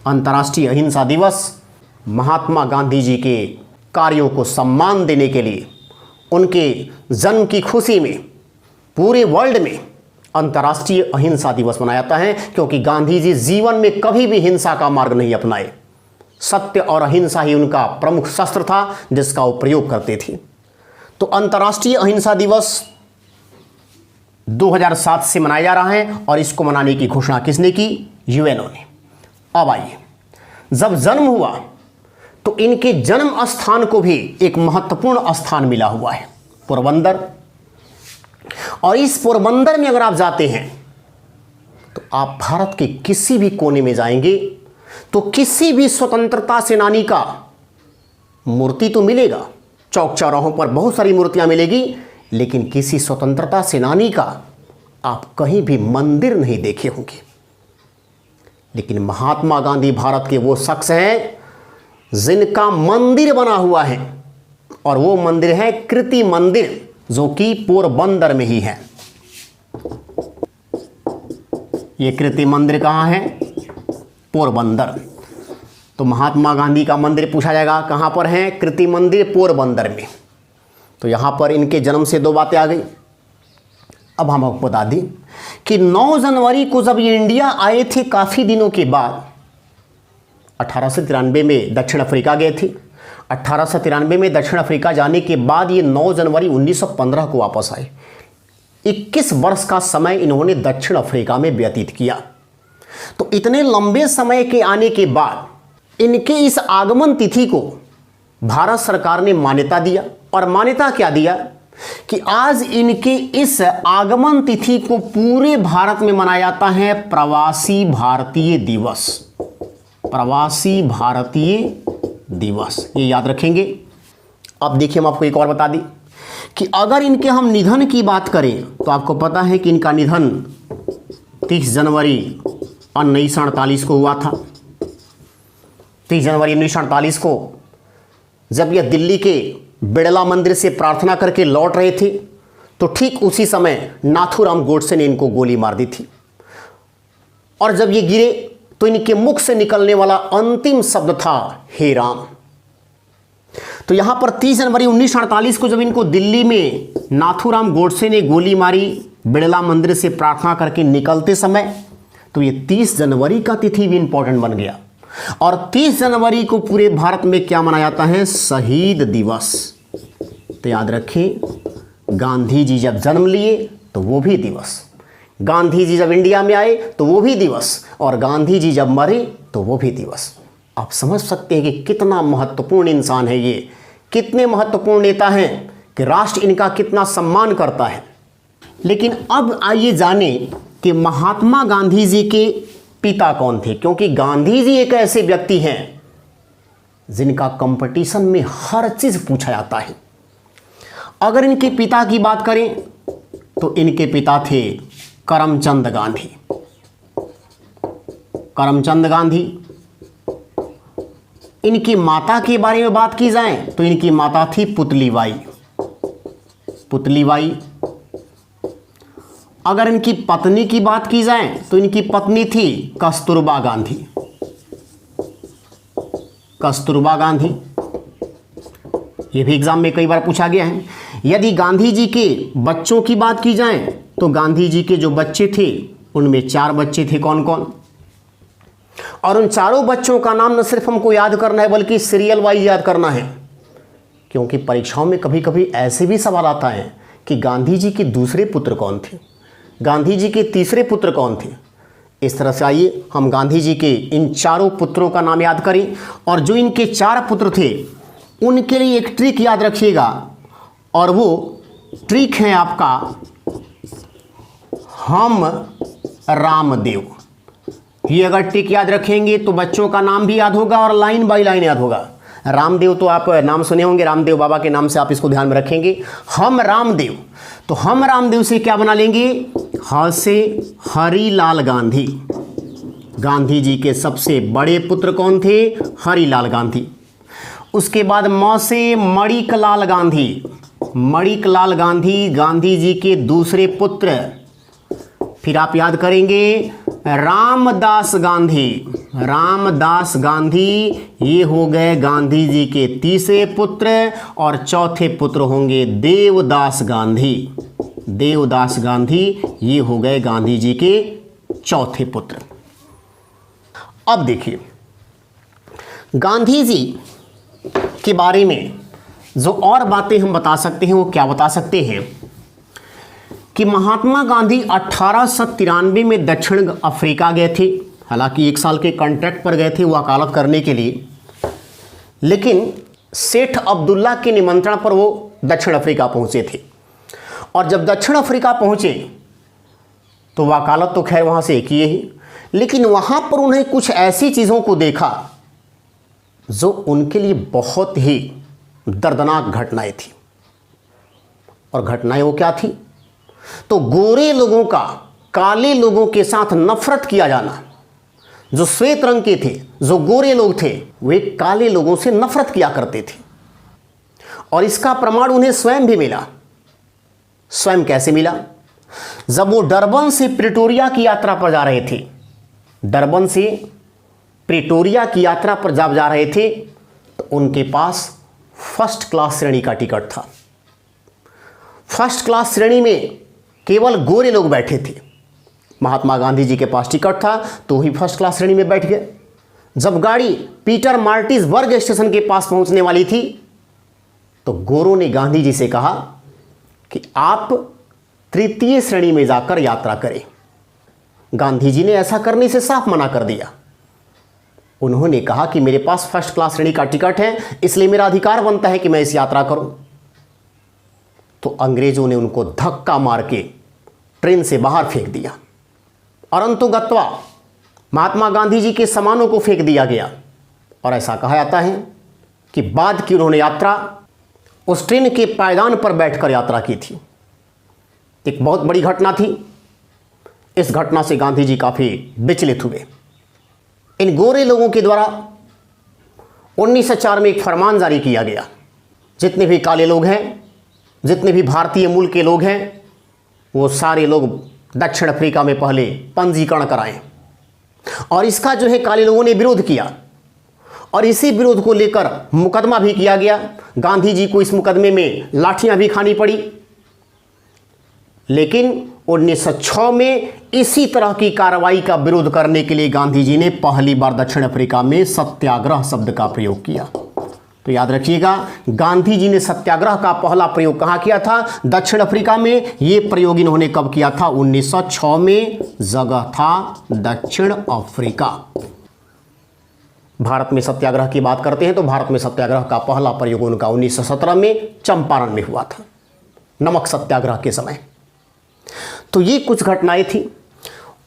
अंतर्राष्ट्रीय अहिंसा दिवस महात्मा गांधी जी के कार्यों को सम्मान देने के लिए, उनके जन्म की खुशी में पूरे वर्ल्ड में अंतर्राष्ट्रीय अहिंसा दिवस मनाया जाता है, क्योंकि गांधी जी जीवन में कभी भी हिंसा का मार्ग नहीं अपनाए। सत्य और अहिंसा ही उनका प्रमुख शस्त्र था जिसका वो प्रयोग करते थे। तो अंतर्राष्ट्रीय अहिंसा दिवस 2007 से मनाया जा रहा है और इसको मनाने की घोषणा किसने की? यूएनओ ने। अब आइए, जब जन्म हुआ तो इनके जन्म स्थान को भी एक महत्वपूर्ण स्थान मिला हुआ है, पोरबंदर। और इस पोरबंदर में अगर आप जाते हैं तो आप भारत के किसी भी कोने में जाएंगे तो किसी भी स्वतंत्रता सेनानी का मूर्ति तो मिलेगा, चौक चौराहों पर बहुत सारी मूर्तियां मिलेगी, लेकिन किसी स्वतंत्रता सेनानी का आप कहीं भी मंदिर नहीं देखे होंगे। लेकिन महात्मा गांधी भारत के वो शख्स हैं जिनका मंदिर बना हुआ है, और वो मंदिर है कृति मंदिर, जो कि पोरबंदर में ही है। ये कृति मंदिर कहाँ है? पोरबंदर। तो महात्मा गांधी का मंदिर पूछा जाएगा कहाँ पर है? कृति मंदिर पोरबंदर में। तो यहाँ पर इनके जन्म से 2 बातें आ गई। अब हम आपको बता दें कि 9 जनवरी को जब ये इंडिया आए थे, काफ़ी दिनों के बाद, 1893 में दक्षिण अफ्रीका गए थे। 1893 में दक्षिण अफ्रीका जाने के बाद ये 9 जनवरी 1915 को वापस आए। 21 वर्ष का समय इन्होंने दक्षिण अफ्रीका में व्यतीत किया। तो इतने लंबे समय के आने के बाद इनके इस आगमन तिथि को भारत सरकार ने मान्यता दिया। और मान्यता क्या दिया कि आज इनके इस आगमन तिथि को पूरे भारत में मनाया जाता है प्रवासी भारतीय दिवस। प्रवासी भारतीय दिवस, ये याद रखेंगे। अब देखिए, हम आपको एक और बता दें कि अगर इनके हम निधन की बात करें तो आपको पता है कि इनका निधन 30 जनवरी 1948 को हुआ था। 30 जनवरी 1948 को जब यह दिल्ली के बिड़ला मंदिर से प्रार्थना करके लौट रहे थे तो ठीक उसी समय नाथूराम गोडसे ने इनको गोली मार दी थी। और जब ये गिरे तो इनके मुख से निकलने वाला अंतिम शब्द था हे राम। तो यहां पर 30 जनवरी 1948 को जब इनको दिल्ली में नाथूराम गोडसे ने गोली मारी बिड़ला मंदिर से प्रार्थना करके निकलते समय, तो ये 30 जनवरी का तिथि भी इंपॉर्टेंट बन गया। और 30 जनवरी को पूरे भारत में क्या मनाया जाता है? शहीद दिवस। तो याद रखें, गांधी जी जब जन्म लिए तो वो भी दिवस, गांधी जी जब इंडिया में आए तो वो भी दिवस, और गांधी जी जब मरे तो वो भी दिवस। आप समझ सकते हैं कि कितना महत्वपूर्ण इंसान है ये, कितने महत्वपूर्ण नेता हैं कि राष्ट्र इनका कितना सम्मान करता है। लेकिन अब आइए जाने कि महात्मा गांधी जी के पिता कौन थे, क्योंकि गांधी जी एक ऐसे व्यक्ति हैं जिनका कंपटीशन में हर चीज पूछा जाता है। अगर इनके पिता की बात करें तो इनके पिता थे करमचंद गांधी। करमचंद गांधी। इनकी माता के बारे में बात की जाए तो इनकी माता थी पुतलीबाई। पुतलीबाई। अगर इनकी पत्नी की बात की जाए तो इनकी पत्नी थी कस्तूरबा गांधी। कस्तूरबा गांधी। ये भी एग्जाम में कई बार पूछा गया है। यदि गांधी जी के बच्चों की बात की जाए तो गांधी जी के जो बच्चे थे उनमें 4 बच्चे थे। कौन कौन? और उन चारों बच्चों का नाम न सिर्फ हमको याद करना है बल्कि सीरियल वाइज याद करना है, क्योंकि परीक्षाओं में कभी कभी ऐसे भी सवाल आता है कि गांधी जी के दूसरे पुत्र कौन थे, गांधी जी के तीसरे पुत्र कौन थे। इस तरह से आइए हम गांधी जी के इन चारों पुत्रों का नाम याद करें। और जो इनके 4 पुत्र थे उनके लिए एक ट्रिक याद रखिएगा, और वो ट्रिक है आपका हम रामदेव। ये अगर ट्रिक याद रखेंगे तो बच्चों का नाम भी याद होगा और लाइन बाय लाइन याद होगा। रामदेव तो आप नाम सुने होंगे, रामदेव बाबा के नाम से आप इसको ध्यान में रखेंगे। हम रामदेव, तो हम रामदेव से क्या बना लेंगे? ह से हरिलाल गांधी। गांधी जी के सबसे बड़े पुत्र कौन थे? हरिलाल गांधी। उसके बाद म से मणिकलाल गांधी। मणिकलाल गांधी गांधी जी के दूसरे पुत्र। फिर आप याद करेंगे रामदास गांधी। रामदास गांधी ये हो गए गांधी जी के तीसरे पुत्र, और चौथे पुत्र होंगे देवदास गांधी। देवदास गांधी ये हो गए गांधी जी के चौथे पुत्र। अब देखिए गांधी जी के बारे में जो और बातें हम बता सकते हैं वो क्या बता सकते हैं कि महात्मा गांधी 1893 में दक्षिण अफ्रीका गए थे। हालांकि 1 साल के कॉन्ट्रैक्ट पर गए थे वकालत करने के लिए, लेकिन सेठ अब्दुल्ला के निमंत्रण पर वो दक्षिण अफ्रीका पहुंचे थे। और जब दक्षिण अफ्रीका पहुंचे तो वकालत तो खैर वहां से किए ही, लेकिन वहां पर उन्हें कुछ ऐसी चीज़ों को देखा जो उनके लिए बहुत ही दर्दनाक घटनाएं थी। और घटनाएं वो क्या थी? तो गोरे लोगों का काले लोगों के साथ नफरत किया जाना। जो श्वेत रंग के थे, जो गोरे लोग थे, वे काले लोगों से नफरत किया करते थे। और इसका प्रमाण उन्हें स्वयं भी मिला। स्वयं कैसे मिला? जब वो डरबन से प्रिटोरिया की यात्रा पर जा रहे थे, डरबन से प्रिटोरिया की यात्रा पर जब जा रहे थे तो उनके पास फर्स्ट क्लास श्रेणी का टिकट था। फर्स्ट क्लास श्रेणी में केवल गोरे लोग बैठे थे। महात्मा गांधी जी के पास टिकट था तो ही फर्स्ट क्लास श्रेणी में बैठ गए। जब गाड़ी पीटर मार्टिसबर्ग स्टेशन के पास पहुंचने वाली थी तो गोरों ने गांधी जी से कहा कि आप तृतीय श्रेणी में जाकर यात्रा करें। गांधी जी ने ऐसा करने से साफ मना कर दिया। उन्होंने कहा कि मेरे पास फर्स्ट क्लास श्रेणी का टिकट है, इसलिए मेरा अधिकार बनता है कि मैं इस यात्रा करूं। तो अंग्रेजों ने उनको धक्का मार के ट्रेन से बाहर फेंक दिया और अंतुगत्वा महात्मा गांधी जी के सामानों को फेंक दिया गया। और ऐसा कहा जाता है कि बाद की उन्होंने यात्रा उस ट्रेन के पायदान पर बैठकर यात्रा की थी। एक बहुत बड़ी घटना थी। इस घटना से गांधी जी काफ़ी विचलित हुए। इन गोरे लोगों के द्वारा 1904 में एक फरमान जारी किया गया, जितने भी काले लोग हैं, जितने भी भारतीय मूल के लोग हैं, वो सारे लोग दक्षिण अफ्रीका में पहले पंजीकरण कराएं। और इसका जो है काले लोगों ने विरोध किया और इसी विरोध को लेकर मुकदमा भी किया गया। गांधी जी को इस मुकदमे में लाठियां भी खानी पड़ी। लेकिन 1906 में इसी तरह की कार्रवाई का विरोध करने के लिए गांधी जी ने पहली बार दक्षिण अफ्रीका में सत्याग्रह शब्द का प्रयोग किया। तो याद रखिएगा, गांधी जी ने सत्याग्रह का पहला प्रयोग कहाँ किया था? दक्षिण अफ्रीका में। ये प्रयोग इन्होंने कब किया था? 1906 में। जगह था दक्षिण अफ्रीका। भारत में सत्याग्रह की बात करते हैं तो भारत में सत्याग्रह का पहला प्रयोग उनका 1917 में चंपारण में हुआ था, नमक सत्याग्रह के समय। तो ये कुछ घटनाएं थी।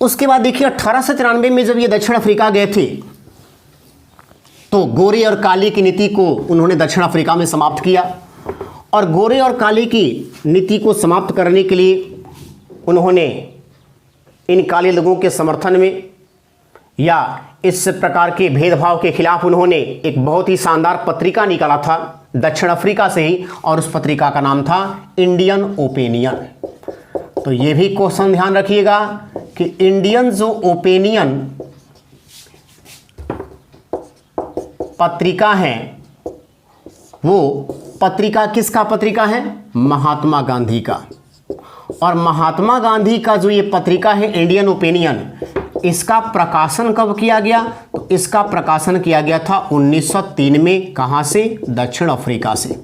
उसके बाद देखिए 1893 में जब ये दक्षिण अफ्रीका गए थे तो गोरे और काले की नीति को उन्होंने दक्षिण अफ्रीका में समाप्त किया, और गोरे और काले की नीति को समाप्त करने के लिए उन्होंने इन काले लोगों के समर्थन में या इस प्रकार के भेदभाव के खिलाफ उन्होंने एक बहुत ही शानदार पत्रिका निकाला था दक्षिण अफ्रीका से ही, और उस पत्रिका का नाम था इंडियन ओपिनियन। तो ये भी क्वेश्चन ध्यान रखिएगा कि इंडियन जो ओपिनियन पत्रिका है, वो पत्रिका किसका पत्रिका है? महात्मा गांधी का। और महात्मा गांधी का जो ये पत्रिका है इंडियन ओपिनियन, इसका प्रकाशन कब किया गया? तो इसका प्रकाशन किया गया था 1903 में। कहां से? दक्षिण अफ्रीका से।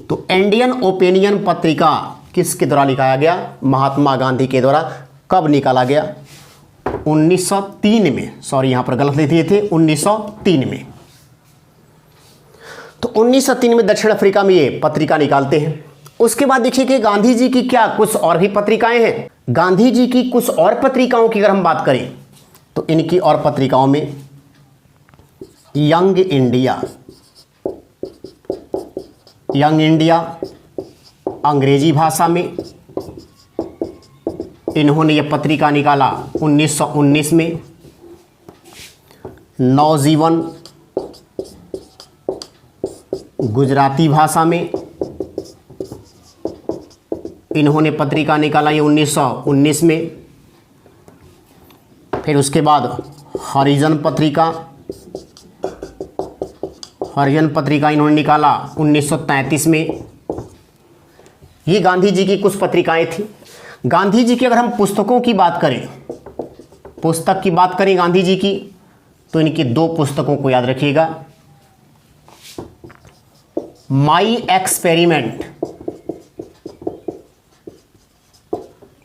तो इंडियन ओपिनियन पत्रिका किसके द्वारा निकाला गया? महात्मा गांधी के द्वारा। कब निकाला गया? 1903 में। सॉरी, यहां पर गलत लिख दिए थे, 1903 में। तो 1903 में दक्षिण अफ्रीका में ये पत्रिका निकालते हैं। उसके बाद देखिए कि गांधी जी की क्या कुछ और भी पत्रिकाएं हैं। गांधी जी की कुछ और पत्रिकाओं की अगर हम बात करें तो इनकी और पत्रिकाओं में यंग इंडिया, यंग इंडिया अंग्रेजी भाषा में इन्होंने ये पत्रिका निकाला 1919 में। नवजीवन गुजराती भाषा में इन्होंने पत्रिका निकाला ये 1919 में। फिर उसके बाद हरिजन पत्रिका, हरिजन पत्रिका इन्होंने निकाला 1933 में। ये गांधी जी की कुछ पत्रिकाएं थी। गांधी जी की अगर हम पुस्तकों की बात करें, पुस्तक की बात करें गांधी जी की, तो इनकी दो पुस्तकों को याद रखिएगा। My experiment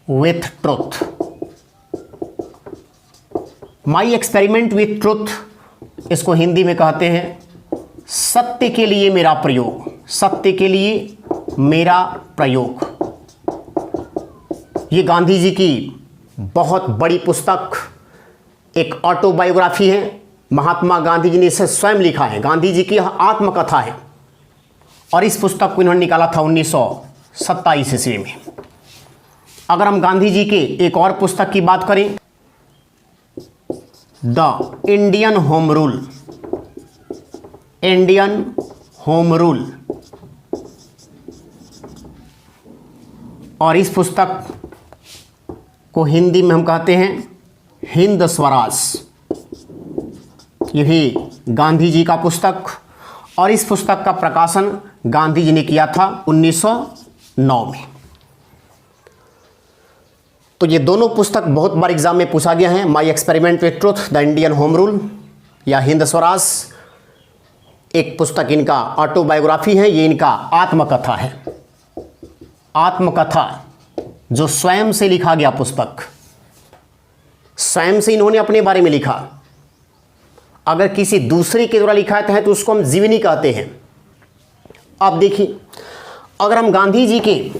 with truth, my experiment with truth, इसको हिंदी में कहते हैं सत्य के लिए मेरा प्रयोग, सत्य के लिए मेरा प्रयोग। ये गांधी जी की बहुत बड़ी पुस्तक, एक ऑटोबायोग्राफी है। महात्मा गांधी जी ने इसे स्वयं लिखा है, गांधी जी की आत्मकथा है। और इस पुस्तक को इन्होंने निकाला था 1927 ईस्वी में। अगर हम गांधी जी के एक और पुस्तक की बात करें, the Indian home rule, Indian home rule, और इस पुस्तक को हिंदी में हम कहते हैं हिंद स्वराज। ये भी गांधी जी का पुस्तक, और इस पुस्तक का प्रकाशन गांधी जी ने किया था 1909 में। तो ये दोनों पुस्तक बहुत बार एग्जाम में पूछा गया है। My experiment with truth, the Indian home rule या हिंद स्वराज। एक पुस्तक इनका ऑटोबायोग्राफी है, ये इनका आत्मकथा है, आत्मकथा जो स्वयं से लिखा गया पुस्तक, स्वयं से इन्होंने अपने बारे में लिखा। अगर किसी दूसरे के द्वारा लिखा है तो उसको हम जीवनी कहते हैं। अब देखिए, अगर हम गांधी जी के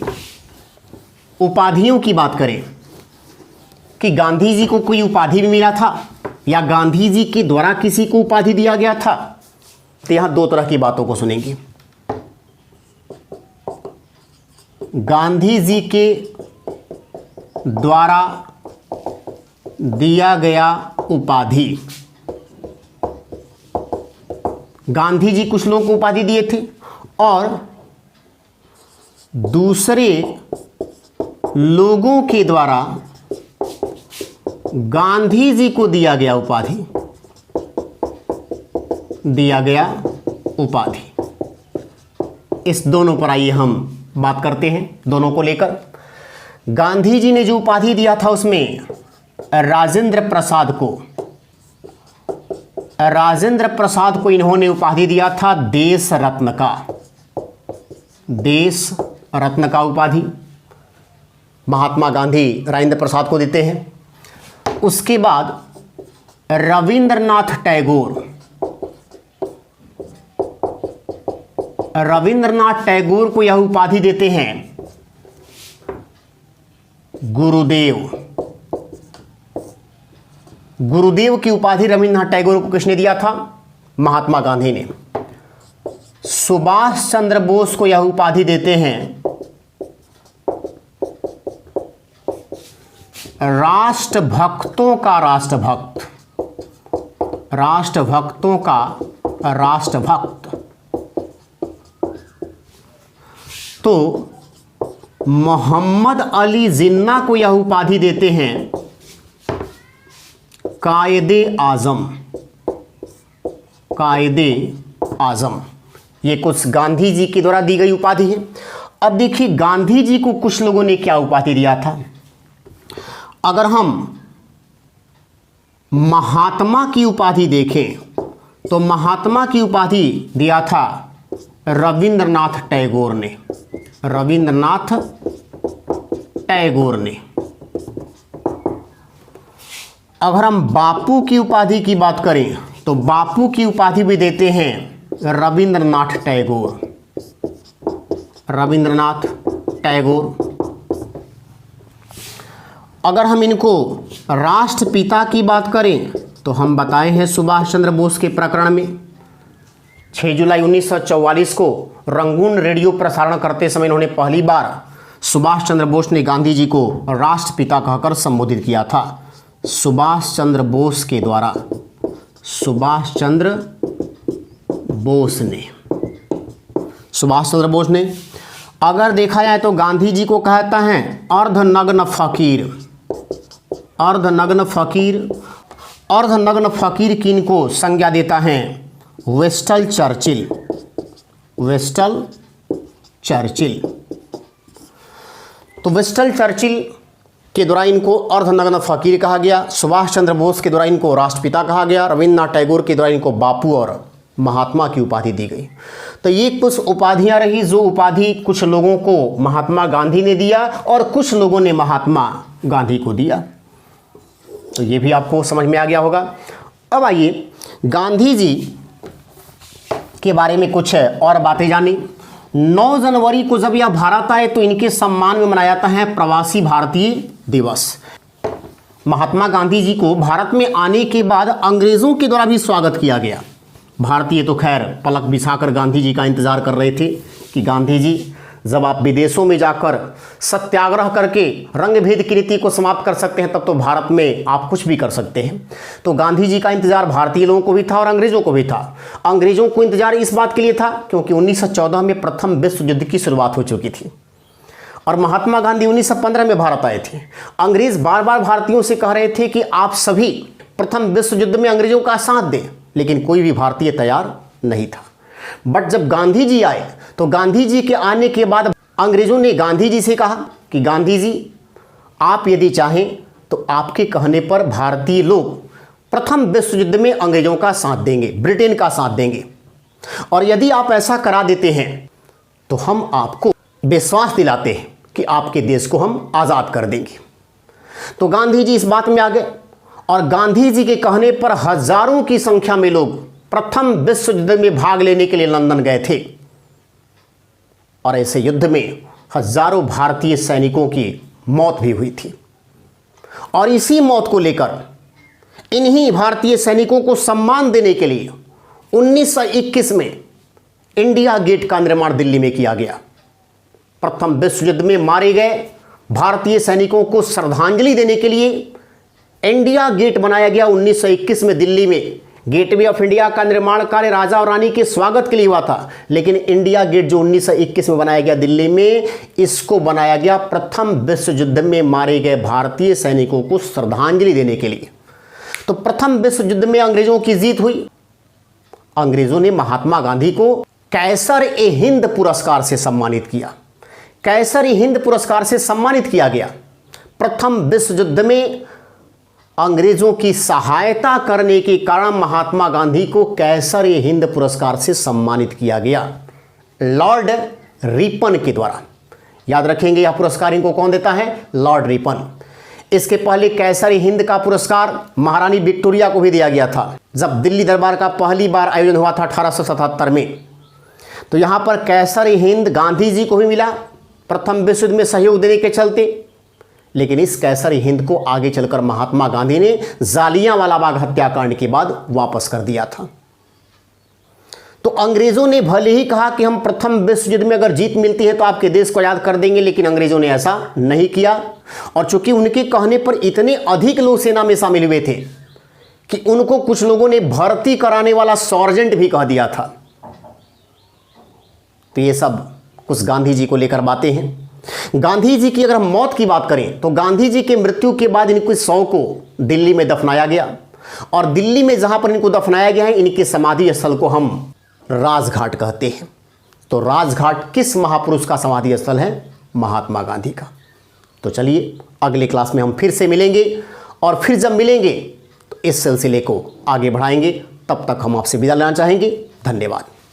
उपाधियों की बात करें कि गांधी जी को कोई उपाधि भी मिला था या गांधी जी के द्वारा किसी को उपाधि दिया गया था, तो यहां दो तरह की बातों को सुनेंगे। गांधी जी के द्वारा दिया गया उपाधि, गांधी जी कुछ लोगों को उपाधि दिए थे और दूसरे लोगों के द्वारा गांधी जी को दिया गया उपाधि, दिया गया उपाधि। इस दोनों पर आइए हम बात करते हैं, दोनों को लेकर। गांधी जी ने जो उपाधि दिया था उसमें राजेंद्र प्रसाद को राजेंद्र प्रसाद को इन्होंने उपाधि दिया था देश रत्न का, देश रत्न का उपाधि महात्मा गांधी राजेंद्र प्रसाद को देते हैं। उसके बाद रविंद्रनाथ टैगोर, रविंद्रनाथ टैगोर को यह उपाधि देते हैं गुरुदेव। गुरुदेव की उपाधि रविंद्रनाथ टैगोर को किसने दिया था? महात्मा गांधी ने। सुभाष चंद्र बोस को यह उपाधि देते हैं राष्ट्रभक्तों का राष्ट्रभक्त, राष्ट्रभक्तों का राष्ट्रभक्त। तो मोहम्मद अली जिन्ना को यह उपाधि देते हैं कायदे आजम, कायदे आजम। ये कुछ गांधी जी के द्वारा दी गई उपाधि है। अब देखिए गांधी जी को कुछ लोगों ने क्या उपाधि दिया था। अगर हम महात्मा की उपाधि देखें तो महात्मा की उपाधि दिया था रविंद्रनाथ टैगोर ने, रविंद्रनाथ टैगोर ने। अगर हम बापू की उपाधि की बात करें तो बापू की उपाधि भी देते हैं रविंद्रनाथ टैगोर, रविंद्रनाथ टैगोर। अगर हम इनको राष्ट्रपिता की बात करें तो हम बताए हैं सुभाष चंद्र बोस के प्रकरण में 6 जुलाई 1944 को रंगून रेडियो प्रसारण करते समय इन्होंने पहली बार सुभाष चंद्र बोस ने गांधी जी को राष्ट्रपिता कहकर संबोधित किया था। सुभाष चंद्र बोस के द्वारा, सुभाष चंद्र बोस ने, सुभाष चंद्र बोस ने। अगर देखा जाए तो गांधी जी को कहता है अर्धनग्न फकीर, अर्धनग्न फकीर। अर्धनग्न फकीर की इनको संज्ञा देता है वेस्टल चर्चिल, वेस्टल चर्चिल। तो वेस्टल चर्चिल के द्वारा इनको अर्धनग्न फकीर कहा गया। सुभाष चंद्र बोस के द्वारा इनको राष्ट्रपिता कहा गया। रविंद्रनाथ टैगोर के द्वारा इनको बापू और महात्मा की उपाधि दी गई। तो ये कुछ उपाधियां रही जो उपाधि कुछ लोगों को महात्मा गांधी ने दिया और कुछ लोगों ने महात्मा गांधी को दिया। तो ये भी आपको समझ में आ गया होगा। अब आइए गांधी जी के बारे में कुछ और बातें जानी। 9 जनवरी को जब यह भारत आए तो इनके सम्मान में मनाया जाता है प्रवासी भारतीय दिवस। महात्मा गांधी जी को भारत में आने के बाद अंग्रेजों के द्वारा भी स्वागत किया गया। भारतीय तो खैर पलक बिछाकर गांधी जी का इंतजार कर रहे थे कि गांधी जी जब आप विदेशों में जाकर सत्याग्रह करके रंग भेद की नीति को समाप्त कर सकते हैं तब तो भारत में आप कुछ भी कर सकते हैं। तो गांधी जी का इंतजार भारतीय लोगों को भी था और अंग्रेजों को भी था। अंग्रेजों को इंतजार इस बात के लिए था क्योंकि 1914 में प्रथम विश्व युद्ध की शुरुआत हो चुकी थी और महात्मा गांधी 1915 में भारत आए थे। अंग्रेज बार बार भारतीयों से कह रहे थे कि आप सभी प्रथम विश्व युद्ध में अंग्रेजों का साथ दें, लेकिन कोई भी भारतीय तैयार नहीं था। बट जब गांधी जी आए तो गांधी जी के आने के बाद अंग्रेजों ने गांधी जी से कहा कि गांधी जी आप यदि चाहें तो आपके कहने पर भारतीय लोग प्रथम विश्व युद्ध में अंग्रेजों का साथ देंगे, ब्रिटेन का साथ देंगे, और यदि आप ऐसा करा देते हैं तो हम आपको विश्वास दिलाते हैं कि आपके देश को हम आज़ाद कर देंगे। तो गांधी जी इस बात में आ गए और गांधी जी के कहने पर हजारों की संख्या में लोग प्रथम विश्व युद्ध में भाग लेने के लिए लंदन गए थे और ऐसे युद्ध में हजारों भारतीय सैनिकों की मौत भी हुई थी। और इसी मौत को लेकर इन्हीं भारतीय सैनिकों को सम्मान देने के लिए 1921 में इंडिया गेट का निर्माण दिल्ली में किया गया। प्रथम विश्व युद्ध में मारे गए भारतीय सैनिकों को श्रद्धांजलि देने के लिए इंडिया गेट बनाया गया 1921 में दिल्ली में। गेटवे ऑफ इंडिया का निर्माण कार्य राजा और रानी के स्वागत के लिए हुआ था, लेकिन इंडिया गेट जो 1921 में बनाया गया दिल्ली में, इसको बनाया गया प्रथम विश्व युद्ध में मारे गए भारतीय सैनिकों को श्रद्धांजलि देने के लिए। तो प्रथम विश्व युद्ध में अंग्रेजों की जीत हुई। अंग्रेजों ने महात्मा गांधी को कैसर-ए-हिंद पुरस्कार से सम्मानित किया। कैसर-ए-हिंद पुरस्कार से सम्मानित किया गया। प्रथम विश्व युद्ध में अंग्रेजों की सहायता करने के कारण महात्मा गांधी को कैसर-ए-हिंद पुरस्कार से सम्मानित किया गया, लॉर्ड रिपन के द्वारा। याद रखेंगे यह पुरस्कार इनको कौन देता है? Lord Ripon. इसके पहले कैसर-ए-हिंद का पुरस्कार महारानी विक्टोरिया को भी दिया गया था। जब दिल्ली दरबार का पहली बार आयोजन हुआ था 1877 में, तो यहां पर कैसर-ए-हिंद गांधी जी को भी मिला प्रथम विश्व युद्ध में सहयोग देने के चलते। लेकिन इस कैसर-ए-हिंद को आगे चलकर महात्मा गांधी ने जालियांवाला बाग हत्याकांड के बाद वापस कर दिया था। तो अंग्रेजों ने भले ही कहा कि हम प्रथम विश्व युद्ध में अगर जीत मिलती है तो आपके देश को आजाद कर देंगे, लेकिन अंग्रेजों ने ऐसा नहीं किया। और चूंकि उनके कहने पर इतने अधिक लोग सेना में शामिल हुए थे कि उनको कुछ लोगों ने भर्ती कराने वाला सर्जेंट भी कह दिया था। तो ये सब कुछ गांधी जी को लेकर बातें हैं। गांधी जी की अगर हम मौत की बात करें तो गांधी जी के मृत्यु के बाद इनके शव को दिल्ली में दफनाया गया, और दिल्ली में जहां पर इनको दफनाया गया है इनके समाधि स्थल को हम राजघाट कहते हैं। तो राजघाट किस महापुरुष का समाधि स्थल है? महात्मा गांधी का। तो चलिए अगले क्लास में हम फिर से मिलेंगे, और फिर जब मिलेंगे तो इस सिलसिले को आगे बढ़ाएंगे। तब तक हम आपसे विदा लेना चाहेंगे। धन्यवाद।